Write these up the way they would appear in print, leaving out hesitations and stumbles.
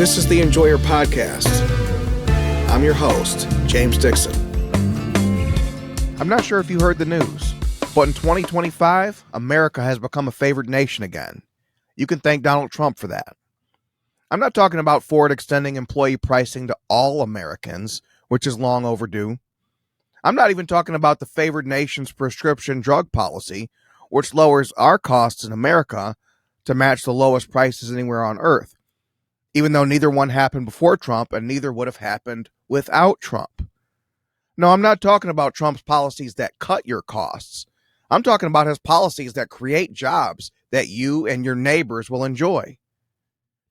This is the Enjoyer Podcast. I'm your host, James Dickson. I'm not sure if you heard the news, but in 2025, America has become a favored nation again. You can thank Donald Trump for that. I'm not talking about Ford extending employee pricing to all Americans, which is long overdue. I'm not even talking about the favored nation's prescription drug policy, which lowers our costs in America to match the lowest prices anywhere on earth, even though neither one happened before Trump and neither would have happened without Trump. No, I'm not talking about Trump's policies that cut your costs. I'm talking about his policies that create jobs that you and your neighbors will enjoy.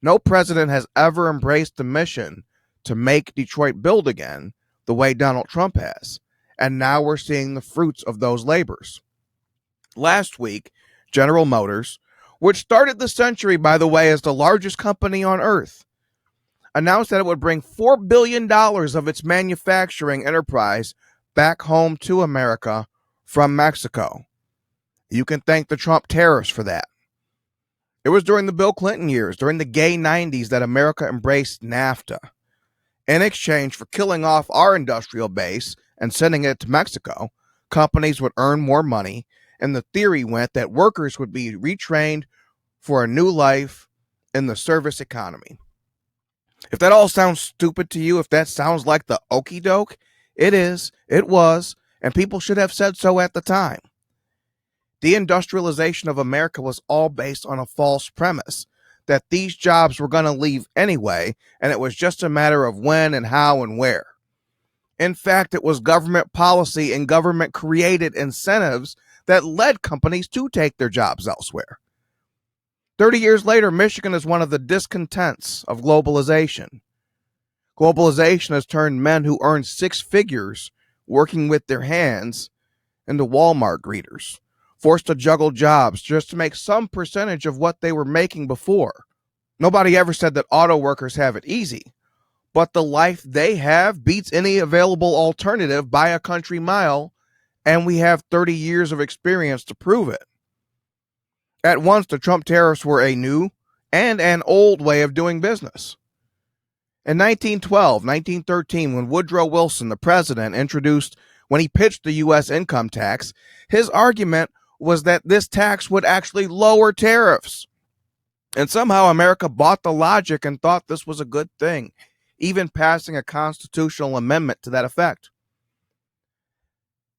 No president has ever embraced the mission to make Detroit build again the way Donald Trump has, and now we're seeing the fruits of those labors. Last week, General Motors, which started the century, by the way, as the largest company on earth, announced that it would bring $4 billion of its manufacturing enterprise back home to America from Mexico. You can thank the Trump tariffs for that. It was during the Bill Clinton years, during the gay 90s, that America embraced NAFTA. In exchange for killing off our industrial base and sending it to Mexico, companies would earn more money, and the theory went that workers would be retrained for a new life in the service economy. If that all sounds stupid to you, if that sounds like the okie doke, it is, it was, and people should have said so at the time. Deindustrialization of America was all based on a false premise that these jobs were going to leave anyway, and it was just a matter of when and how and where. In fact, it was government policy and government-created incentives that led companies to take their jobs elsewhere. 30 years later, Michigan is one of the discontents of globalization. Globalization has turned men who earn six figures working with their hands into Walmart greeters, forced to juggle jobs just to make some percentage of what they were making before. Nobody ever said that auto workers have it easy, but the life they have beats any available alternative by a country mile, and we have 30 years of experience to prove it. At once, the Trump tariffs were a new and an old way of doing business. In 1913, when Woodrow Wilson, the president, when he pitched the U.S. income tax, his argument was that this tax would actually lower tariffs. And somehow America bought the logic and thought this was a good thing, even passing a constitutional amendment to that effect.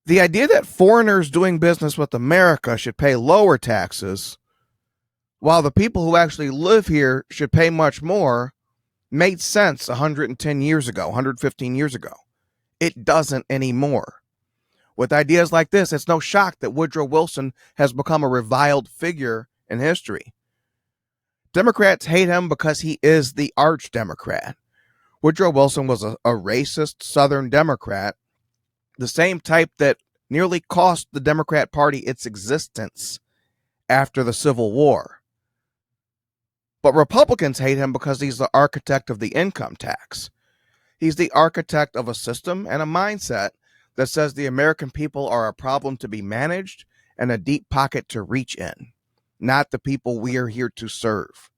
The idea that foreigners doing business with America should pay lower taxes, while the people who actually live here should pay much more, made sense 115 years ago. It doesn't anymore. With ideas like this, it's no shock that Woodrow Wilson has become a reviled figure in history. Democrats hate him because he is the arch-Democrat. Woodrow Wilson was a racist Southern Democrat, the same type that nearly cost the Democrat Party its existence after the Civil War. But Republicans hate him because he's the architect of the income tax. He's the architect of a system and a mindset that says the American people are a problem to be managed and a deep pocket to reach in, not the people we are here to serve.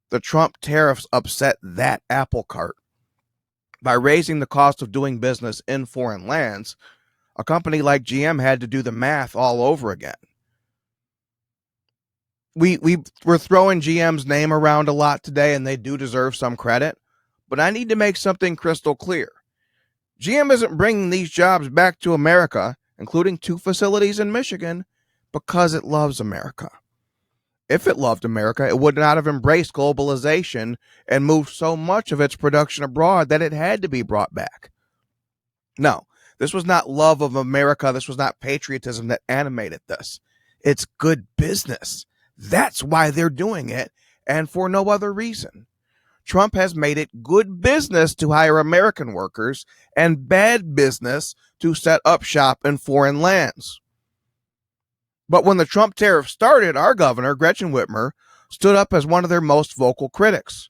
The Trump tariffs upset that apple cart. By raising the cost of doing business in foreign lands, a company like GM had to do the math all over again. We're throwing GM's name around a lot today, and they do deserve some credit, but I need to make something crystal clear. GM isn't bringing these jobs back to America, including 2 facilities in Michigan, because it loves America. If it loved America, it would not have embraced globalization and moved so much of its production abroad that it had to be brought back. No, this was not love of America. This was not patriotism that animated this. It's good business. That's why they're doing it, and for no other reason. Trump has made it good business to hire American workers and bad business to set up shop in foreign lands. But when the Trump tariff started, our governor, Gretchen Whitmer, stood up as one of their most vocal critics.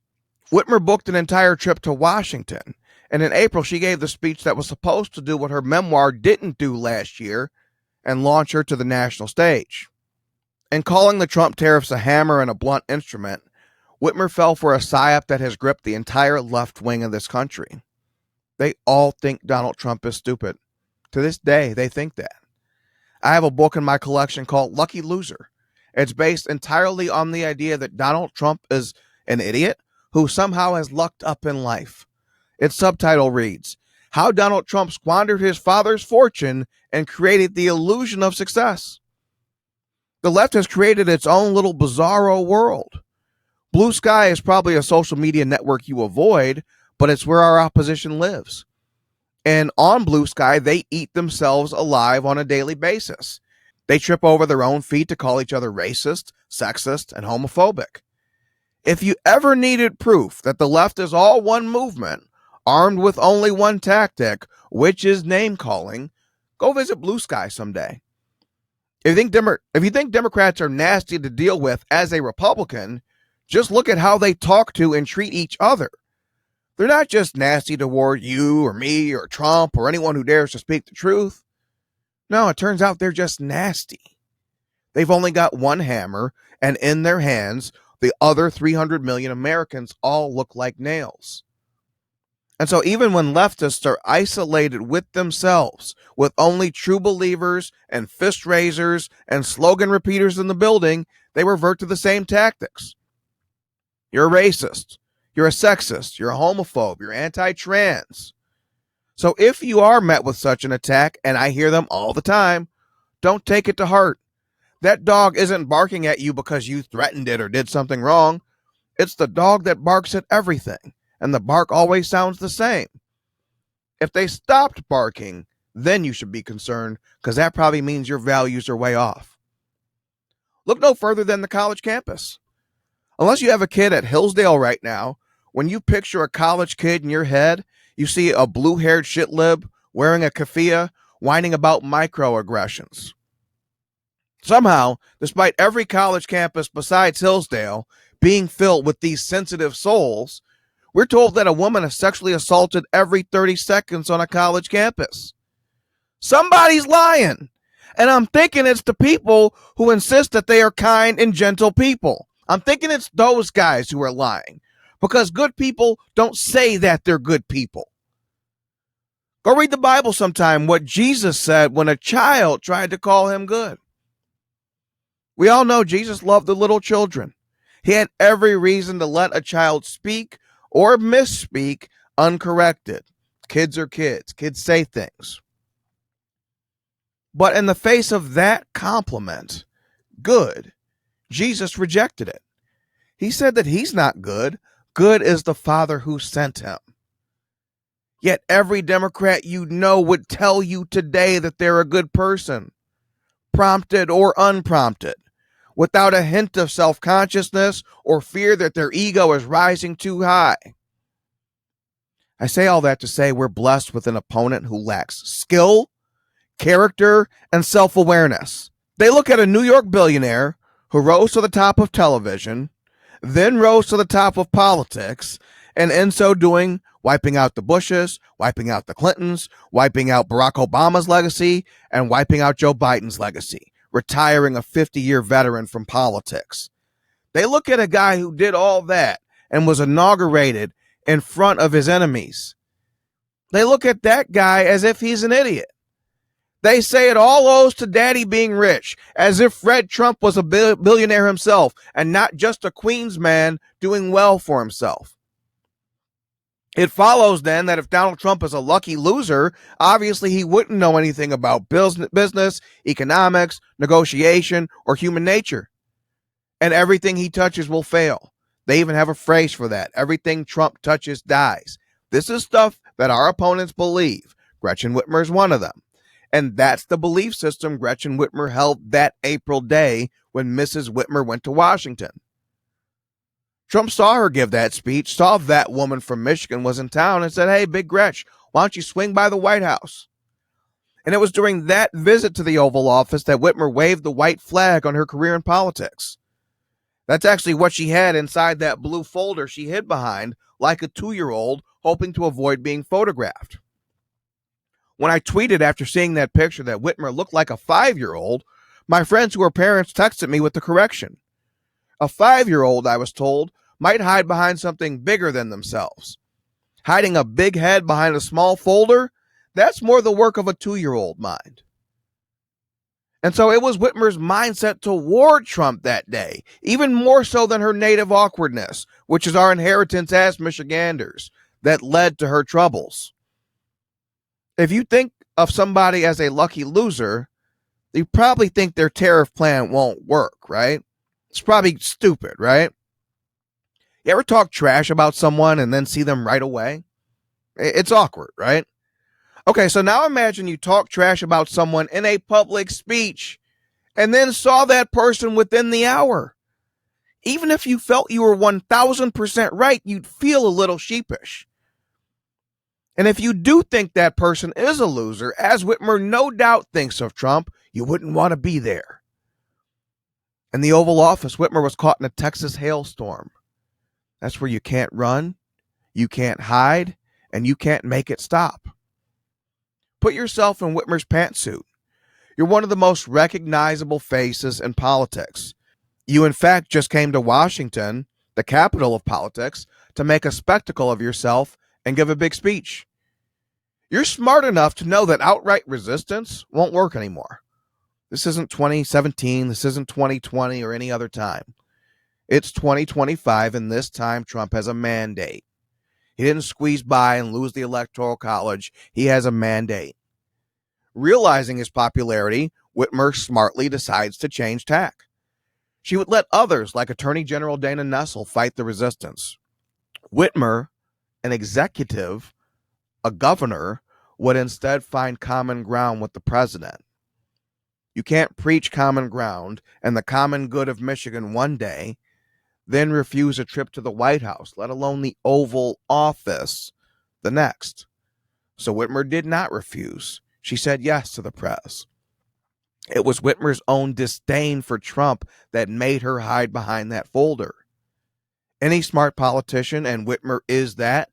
Whitmer booked an entire trip to Washington, and in April she gave the speech that was supposed to do what her memoir didn't do last year and launch her to the national stage. In calling the Trump tariffs a hammer and a blunt instrument, Whitmer fell for a psyop that has gripped the entire left wing of this country. They all think Donald Trump is stupid. To this day, they think that. I have a book in my collection called Lucky Loser. It's based entirely on the idea that Donald Trump is an idiot who somehow has lucked up in life. Its subtitle reads, How Donald Trump Squandered His Father's Fortune and Created the Illusion of Success. The left has created its own little bizarro world. Blue Sky is probably a social media network you avoid, but it's where our opposition lives. And on Blue Sky, they eat themselves alive on a daily basis. They trip over their own feet to call each other racist, sexist, and homophobic. If you ever needed proof that the left is all one movement, armed with only one tactic, which is name-calling, go visit Blue Sky someday. If you think Democrats are nasty to deal with as a Republican, just look at how they talk to and treat each other. They're not just nasty toward you or me or Trump or anyone who dares to speak the truth. No, it turns out they're just nasty. They've only got one hammer, and in their hands, the other 300 million Americans all look like nails. And so even when leftists are isolated with themselves, with only true believers and fist raisers and slogan repeaters in the building, they revert to the same tactics. You're a racist. You're a sexist. You're a homophobe. You're anti-trans. So if you are met with such an attack, and I hear them all the time, don't take it to heart. That dog isn't barking at you because you threatened it or did something wrong. It's the dog that barks at everything, and the bark always sounds the same. If they stopped barking, then you should be concerned, because that probably means your values are way off. Look no further than the college campus. Unless you have a kid at Hillsdale right now, when you picture a college kid in your head, you see a blue-haired shitlib wearing a keffiyeh, whining about microaggressions. Somehow, despite every college campus besides Hillsdale being filled with these sensitive souls, we're told that a woman is sexually assaulted every 30 seconds on a college campus. Somebody's lying. And I'm thinking it's the people who insist that they are kind and gentle people. I'm thinking it's those guys who are lying, because good people don't say that they're good people. Go read the Bible sometime, what Jesus said when a child tried to call him good. We all know Jesus loved the little children. He had every reason to let a child speak or misspeak uncorrected. Kids are kids. Kids say things. But in the face of that compliment, good, Jesus rejected it. He said that he's not good. Good is the Father who sent him. Yet every Democrat you know would tell you today that they're a good person, prompted or unprompted, without a hint of self-consciousness or fear that their ego is rising too high. I say all that to say we're blessed with an opponent who lacks skill, character, and self-awareness. They look at a New York billionaire who rose to the top of television, then rose to the top of politics, and in so doing, wiping out the Bushes, wiping out the Clintons, wiping out Barack Obama's legacy, and wiping out Joe Biden's legacy, retiring a 50-year veteran from politics. They look at a guy who did all that and was inaugurated in front of his enemies. They look at that guy as if he's an idiot. They say it all owes to daddy being rich, as if Fred Trump was a billionaire himself and not just a Queens man doing well for himself. It follows then that if Donald Trump is a lucky loser, obviously he wouldn't know anything about business, economics, negotiation, or human nature. And everything he touches will fail. They even have a phrase for that. Everything Trump touches dies. This is stuff that our opponents believe. Gretchen Whitmer is one of them. And that's the belief system Gretchen Whitmer held that April day when Mrs. Whitmer went to Washington. Trump saw her give that speech, saw that woman from Michigan was in town, and said, hey, Big Gretch, why don't you swing by the White House? And it was during that visit to the Oval Office that Whitmer waved the white flag on her career in politics. That's actually what she had inside that blue folder she hid behind, like a 2-year-old, hoping to avoid being photographed. When I tweeted after seeing that picture that Whitmer looked like a 5-year-old, my friends who are parents texted me with the correction. A 5-year-old, I was told, might hide behind something bigger than themselves. Hiding a big head behind a small folder, that's more the work of a 2-year-old mind. And so it was Whitmer's mindset toward Trump that day, even more so than her native awkwardness, which is our inheritance as Michiganders, that led to her troubles. If you think of somebody as a lucky loser, you probably think their tariff plan won't work, right? It's probably stupid, right? You ever talk trash about someone and then see them right away? It's awkward, right? Okay, so now imagine you talk trash about someone in a public speech and then saw that person within the hour. Even if you felt you were 1000% right, you'd feel a little sheepish. And if you do think that person is a loser, as Whitmer no doubt thinks of Trump, you wouldn't want to be there. In the Oval Office, Whitmer was caught in a Texas hailstorm. That's where you can't run, you can't hide, and you can't make it stop. Put yourself in Whitmer's pantsuit. You're one of the most recognizable faces in politics. You, in fact, just came to Washington, the capital of politics, to make a spectacle of yourself and give a big speech. You're smart enough to know that outright resistance won't work anymore. This isn't 2017, this isn't 2020 or any other time. It's 2025, and this time Trump has a mandate. He didn't squeeze by and lose the Electoral College. He has a mandate. Realizing his popularity, Whitmer smartly decides to change tack. She would let others, like Attorney General Dana Nessel, fight the resistance. Whitmer, an executive, a governor, would instead find common ground with the president. You can't preach common ground and the common good of Michigan one day, then refuse a trip to the White House, let alone the Oval Office, the next. So Whitmer did not refuse. She said yes to the press. It was Whitmer's own disdain for Trump that made her hide behind that folder. Any smart politician, and Whitmer is that,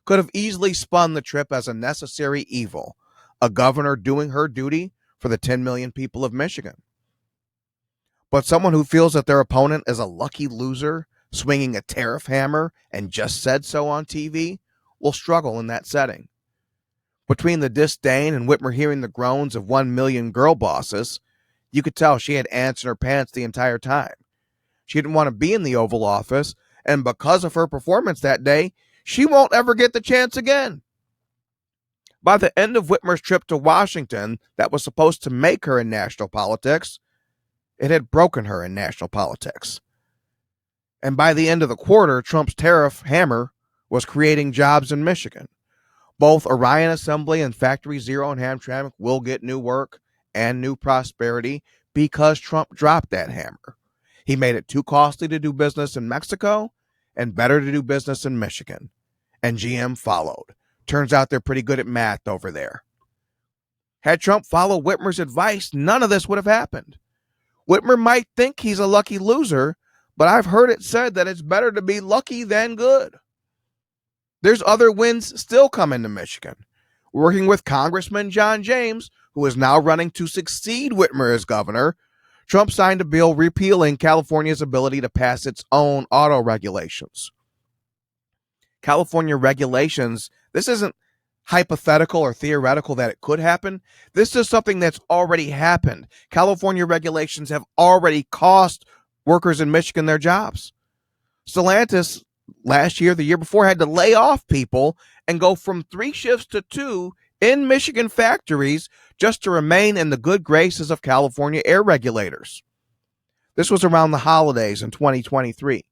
could have easily spun the trip as a necessary evil, a governor doing her duty for the 10 million people of Michigan. But someone who feels that their opponent is a lucky loser, swinging a tariff hammer, and just said so on TV, will struggle in that setting. Between the disdain and Whitmer hearing the groans of 1 million girl bosses, you could tell she had ants in her pants the entire time. She didn't want to be in the Oval Office, and because of her performance that day, she won't ever get the chance again. By the end of Whitmer's trip to Washington, that was supposed to make her in national politics, it had broken her in national politics. And by the end of the quarter, Trump's tariff hammer was creating jobs in Michigan. Both Orion Assembly and Factory Zero in Hamtramck will get new work and new prosperity because Trump dropped that hammer. He made it too costly to do business in Mexico and better to do business in Michigan. And GM followed. Turns out they're pretty good at math over there. Had Trump followed Whitmer's advice, none of this would have happened. Whitmer might think he's a lucky loser, but I've heard it said that it's better to be lucky than good. There's other wins still coming to Michigan. Working with Congressman John James, who is now running to succeed Whitmer as governor, Trump signed a bill repealing California's ability to pass its own auto regulations. California regulations, this isn't hypothetical or theoretical that it could happen. This is something that's already happened. California regulations have already cost workers in Michigan their jobs. Stellantis last year, the year before, had to lay off people and go from 3 shifts to 2 in Michigan factories just to remain in the good graces of California air regulators. This was around the holidays in 2023.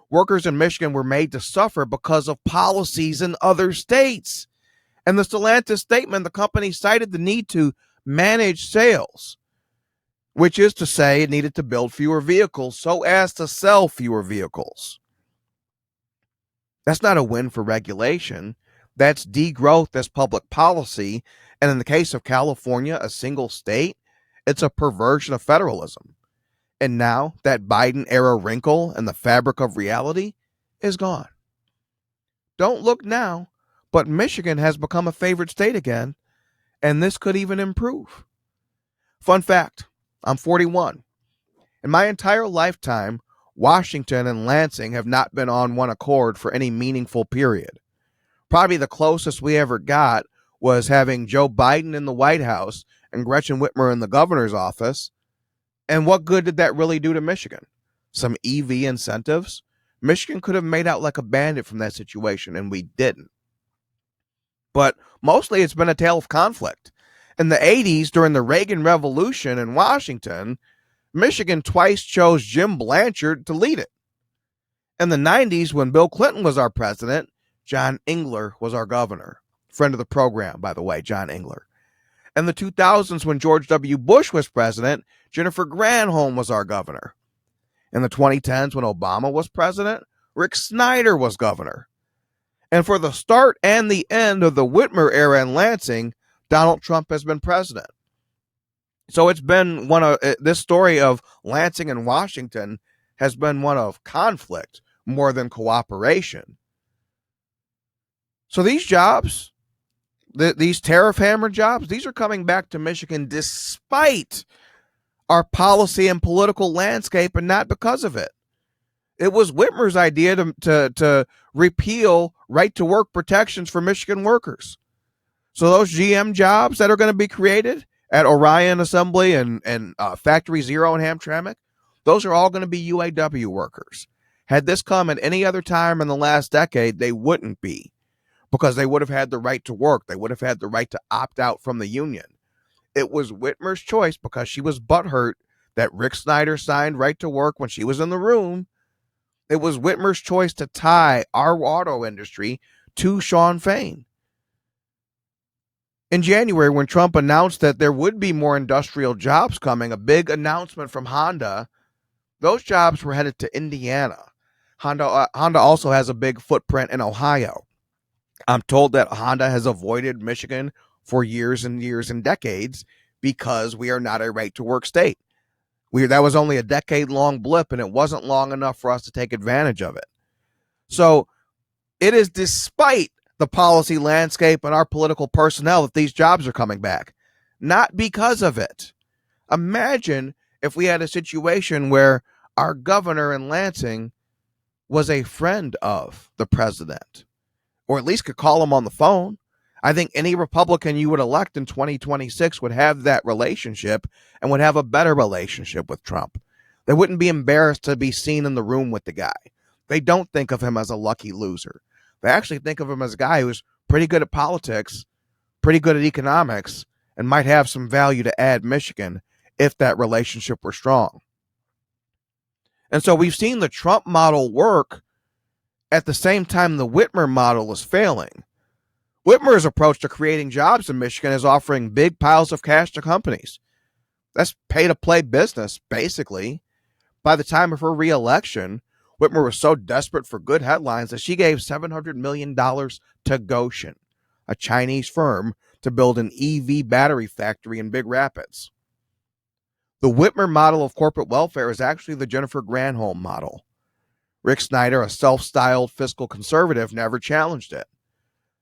Workers in Michigan were made to suffer because of policies in other states. And the Stellantis statement, the company cited the need to manage sales, which is to say it needed to build fewer vehicles so as to sell fewer vehicles. That's not a win for regulation. That's degrowth as public policy. And in the case of California, a single state, it's a perversion of federalism. And now that Biden-era wrinkle in the fabric of reality is gone. Don't look now, but Michigan has become a favorite state again, and this could even improve. Fun fact, I'm 41. In my entire lifetime, Washington and Lansing have not been on one accord for any meaningful period. Probably the closest we ever got was having Joe Biden in the White House and Gretchen Whitmer in the governor's office. And what good did that really do to Michigan? Some EV incentives? Michigan could have made out like a bandit from that situation, and we didn't. But mostly it's been a tale of conflict. In the 80s, during the Reagan Revolution in Washington, Michigan twice chose Jim Blanchard to lead it. In the 90s, when Bill Clinton was our president, John Engler was our governor. Friend of the program, by the way, John Engler. In the 2000s, when George W. Bush was president, Jennifer Granholm was our governor. In the 2010s, when Obama was president, Rick Snyder was governor. And for the start and the end of the Whitmer era in Lansing, Donald Trump has been president. So it's been this story of Lansing and Washington has been one of conflict more than cooperation. So these jobs, these tariff hammer jobs, these are coming back to Michigan despite our policy and political landscape and not because of it. It was Whitmer's idea to repeal right-to-work protections for Michigan workers. So those GM jobs that are going to be created at Orion Assembly and Factory Zero in Hamtramck, those are all going to be UAW workers. Had this come at any other time in the last decade, they wouldn't be, because they would have had the right to work. They would have had the right to opt out from the union. It was Whitmer's choice because she was butthurt that Rick Snyder signed right to work when she was in the room. It was Whitmer's choice to tie our auto industry to Shawn Fain. In January, when Trump announced that there would be more industrial jobs coming, a big announcement from Honda, those jobs were headed to Indiana. Honda also has a big footprint in Ohio. I'm told that Honda has avoided Michigan for years and years and decades because we are not a right-to-work state. That was only a decade-long blip, and it wasn't long enough for us to take advantage of it. So it is despite the policy landscape and our political personnel that these jobs are coming back, not because of it. Imagine if we had a situation where our governor in Lansing was a friend of the president, or at least could call him on the phone. I think any Republican you would elect in 2026 would have that relationship and would have a better relationship with Trump. They wouldn't be embarrassed to be seen in the room with the guy. They don't think of him as a lucky loser. They actually think of him as a guy who's pretty good at politics, pretty good at economics, and might have some value to add Michigan if that relationship were strong. And so we've seen the Trump model work at the same time the Whitmer model is failing. Whitmer's approach to creating jobs in Michigan is offering big piles of cash to companies. That's pay-to-play business, basically. By the time of her re-election, Whitmer was so desperate for good headlines that she gave $700 million to Goshen, a Chinese firm, to build an EV battery factory in Big Rapids. The Whitmer model of corporate welfare is actually the Jennifer Granholm model. Rick Snyder, a self-styled fiscal conservative, never challenged it.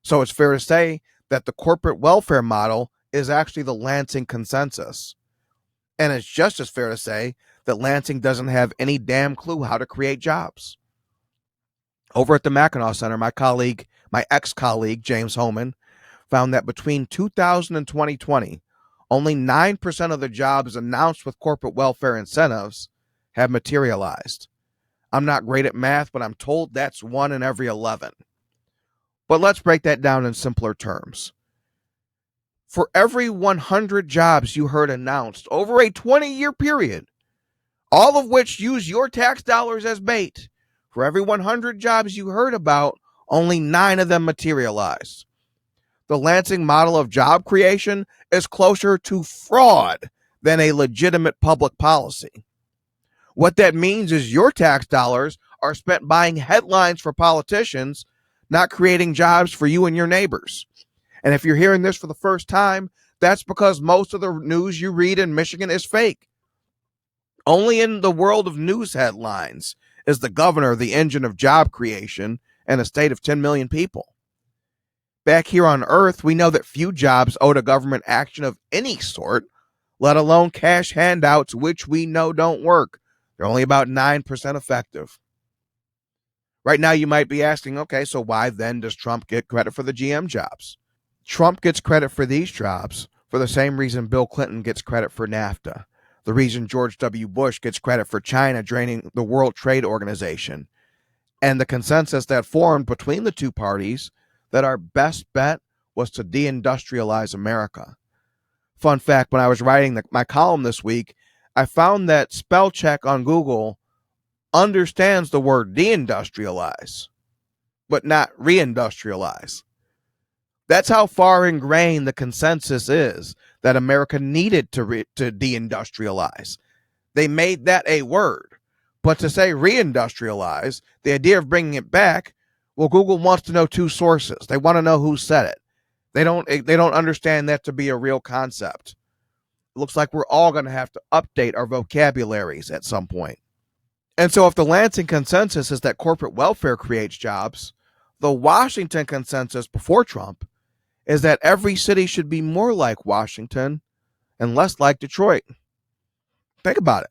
So it's fair to say that the corporate welfare model is actually the Lansing consensus. And it's just as fair to say that Lansing doesn't have any damn clue how to create jobs. Over at the Mackinac Center, my ex-colleague, James Homan, found that between 2000 and 2020, only 9% of the jobs announced with corporate welfare incentives have materialized. I'm not great at math, but I'm told that's 1 in every 11. But let's break that down in simpler terms. For every 100 jobs you heard announced over a 20-year period, all of which use your tax dollars as bait, for every 100 jobs you heard about, only 9 of them materialized. The Lansing model of job creation is closer to fraud than a legitimate public policy. What that means is your tax dollars are spent buying headlines for politicians, not creating jobs for you and your neighbors. And if you're hearing this for the first time, that's because most of the news you read in Michigan is fake. Only in the world of news headlines is the governor the engine of job creation in a state of 10 million people. Back here on Earth, we know that few jobs owe to government action of any sort, let alone cash handouts, which we know don't work. They're only about 9% effective. Right now, you might be asking, okay, so why then does Trump get credit for the GM jobs? Trump gets credit for these jobs for the same reason Bill Clinton gets credit for NAFTA, the reason George W. Bush gets credit for China draining the World Trade Organization, and the consensus that formed between the two parties that our best bet was to deindustrialize America. Fun fact, when I was writing my column this week, I found that spell check on Google understands the word deindustrialize, but not reindustrialize. That's how far ingrained the consensus is that America needed to deindustrialize. They made that a word. But to say reindustrialize, the idea of bringing it back, well, Google wants to know two sources. They want to know who said it. They don't understand that to be a real concept. It looks like we're all going to have to update our vocabularies at some point. And so if the Lansing consensus is that corporate welfare creates jobs, the Washington consensus before Trump is that every city should be more like Washington and less like Detroit. Think about it.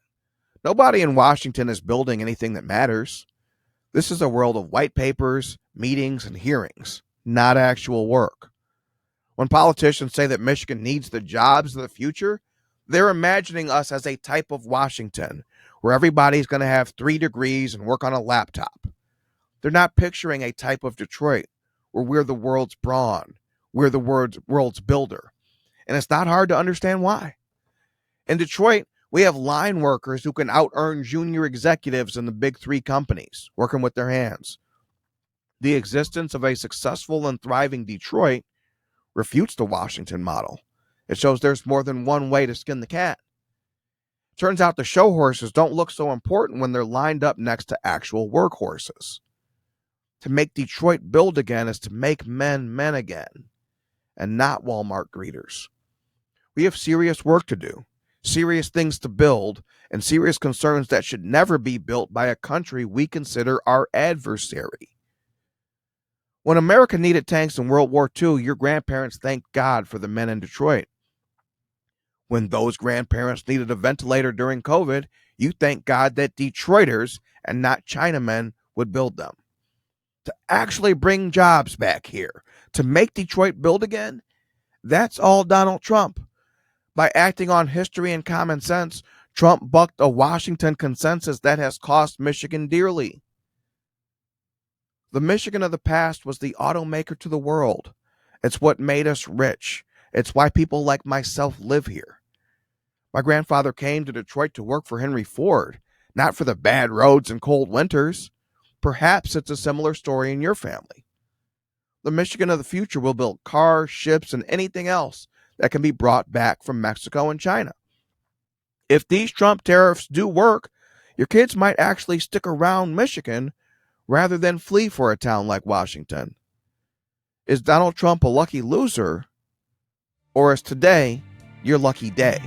Nobody in Washington is building anything that matters. This is a world of white papers, meetings, and hearings, not actual work. When politicians say that Michigan needs the jobs of the future, they're imagining us as a type of Washington where everybody's going to have 3 degrees and work on a laptop. They're not picturing a type of Detroit where we're the world's brawn, we're the world's builder. And it's not hard to understand why. In Detroit, we have line workers who can out-earn junior executives in the big 3 companies, working with their hands. The existence of a successful and thriving Detroit refutes the Washington model. It shows there's more than one way to skin the cat. Turns out the show horses don't look so important when they're lined up next to actual workhorses. To make Detroit build again is to make men men again, and not Walmart greeters. We have serious work to do, serious things to build, and serious concerns that should never be built by a country we consider our adversary. When America needed tanks in World War II, your grandparents thanked God for the men in Detroit. When those grandparents needed a ventilator during COVID, you thank God that Detroiters and not Chinamen would build them. To actually bring jobs back here, to make Detroit build again, that's all Donald Trump. By acting on history and common sense, Trump bucked a Washington consensus that has cost Michigan dearly. The Michigan of the past was the automaker to the world. It's what made us rich. It's why people like myself live here. My grandfather came to Detroit to work for Henry Ford, not for the bad roads and cold winters. Perhaps it's a similar story in your family. The Michigan of the future will build cars, ships, and anything else that can be brought back from Mexico and China. If these Trump tariffs do work, your kids might actually stick around Michigan rather than flee for a town like Washington. Is Donald Trump a lucky loser, or is today your lucky day?